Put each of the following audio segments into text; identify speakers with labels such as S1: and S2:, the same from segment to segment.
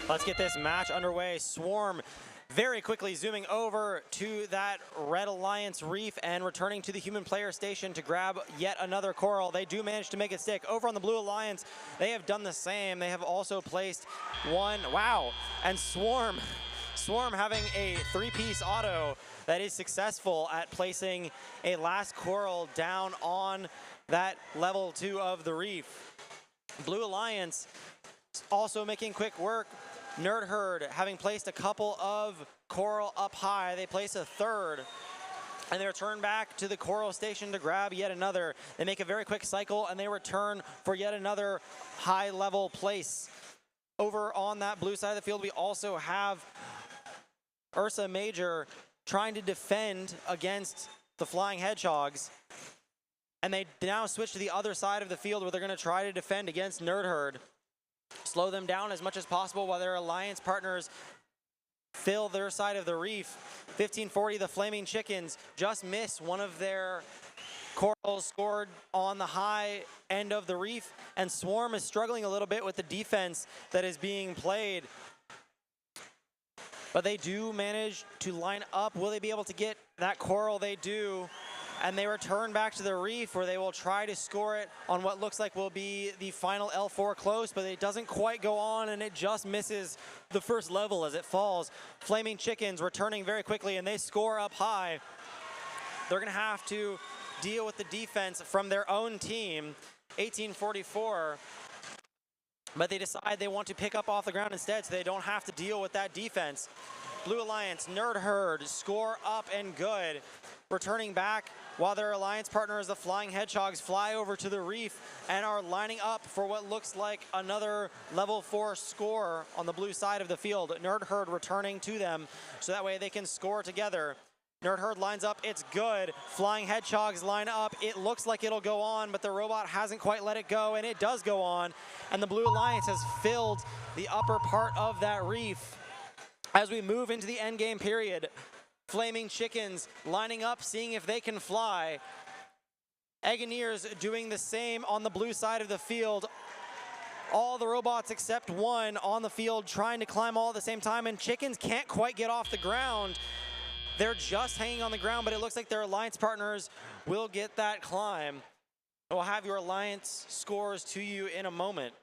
S1: Let's get this match underway. Swarm very quickly zooming over to that Red Alliance reef and returning to the human player station to grab yet another coral. They do manage to make it stick. Over on the Blue Alliance, they have done the same. They have also placed one. Wow. And Swarm having a three-piece auto that is successful at placing a last coral down on that level 2 of the reef. Blue Alliance also making quick work. Nerd Herd having placed a couple of coral up high. They place a third, and they return back to the coral station to grab yet another. They make a very quick cycle, and they return for yet another high-level place. Over on that blue side of the field, we also have Ursa Major trying to defend against the Flying Hedgehogs. And they now switch to the other side of the field where they're going to try to defend against Nerd Herd. Slow them down as much as possible while their alliance partners fill their side of the reef. 1540, the Flaming Chickens just miss one of their corals scored on the high end of the reef, and Swarm is struggling a little bit with the defense that is being played. But they do manage to line up. Will they be able to get that coral? They do. And they return back to the reef where they will try to score it on what looks like will be the final L4 close, but it doesn't quite go on, and it just misses the first level as it falls. Flaming Chickens returning very quickly, and they score up high. They're going to have to deal with the defense from their own team, 1844. But they decide they want to pick up off the ground instead so they don't have to deal with that defense. Blue Alliance, Nerd Herd, score up and good. Returning back while their alliance partners, the Flying Hedgehogs, fly over to the reef and are lining up for what looks like another level 4 score on the blue side of the field. Nerd Herd returning to them so that way they can score together. Nerd Herd lines up, it's good. Flying Hedgehogs line up, it looks like it'll go on, but the robot hasn't quite let it go, and it does go on. And the Blue Alliance has filled the upper part of that reef. As we move into the endgame period, Flaming Chickens lining up, seeing if they can fly. Eggoneers doing the same on the blue side of the field. All the robots except one on the field trying to climb all at the same time, and Chickens can't quite get off the ground. They're just hanging on the ground, but it looks like their alliance partners will get that climb. We'll have your alliance scores to you in a moment.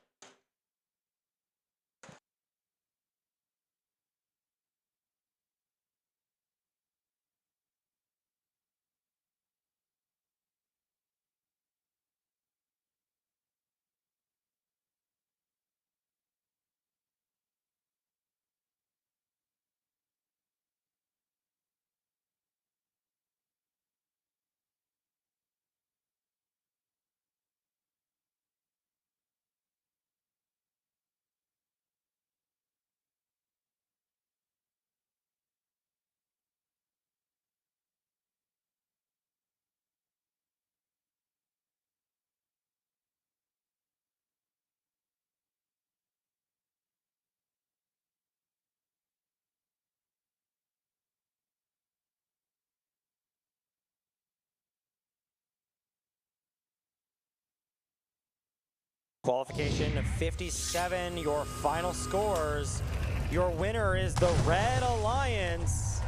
S1: Qualification of 57, your final scores. Your winner is the Red Alliance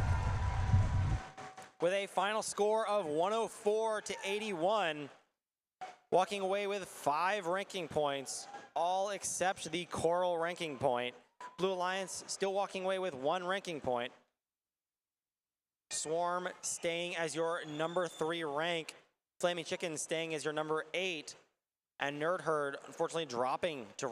S1: with a final score of 104 to 81, walking away with 5 ranking points, all except the Coral ranking point. Blue Alliance still walking away with 1 ranking point. Swarm staying as your number 3 rank. Flaming Chicken staying as your number 8. And Nerd Herd, unfortunately, dropping to